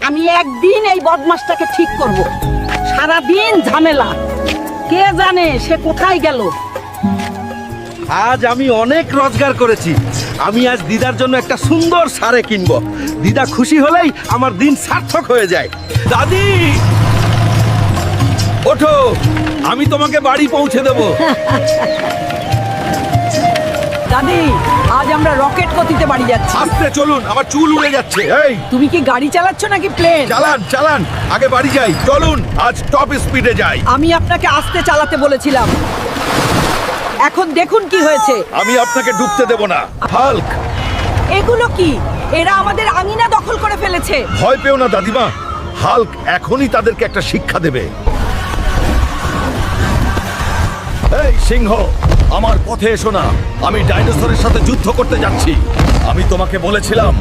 আমি একদিন এই বদমাসটাকে ঠিক করব। সারাদিন ঝামেলা, কে জানে সে কোথায় গেল। আজ আমি অনেক রোজগার করেছি। আমি আজ দিদার জন্য একটা সুন্দর শাড়ি কিনবো। দিদা খুশি হলেই আমার দিন সার্থক হয়ে যায়। দাদি ওঠো, আমি তোমাকে বাড়ি পৌঁছে দেবো। দাদি, আজ আমরা রকেট গতিতে বাড়ি যাচ্ছি। আস্তে চলুন, আমার চুল উড়ে যাচ্ছে। এই তুমি কি গাড়ি চালাচ্ছ নাকি প্লেন? চালান চালান, আগে বাড়ি যাই। চলুন আজ টপ স্পিডে যাই। আমি আপনাকে আস্তে চালাতে বলেছিলাম, এখন দেখুন কি হয়েছে। আমি আপনাকে ডুবতে দেব না। হাল্ক, এগুলো কি? এরা আমাদের আঙিনা দখল করে ফেলেছে। ভয় পেও না দাদিমা, হাল্ক এখনই তাদেরকে একটা শিক্ষা দেবে। এই সিংহ, আমার পথে এসো না। আমি ডাইনোসরের সাথে যুদ্ধ করতে যাচ্ছি। আমি তোমাকে বলেছিলাম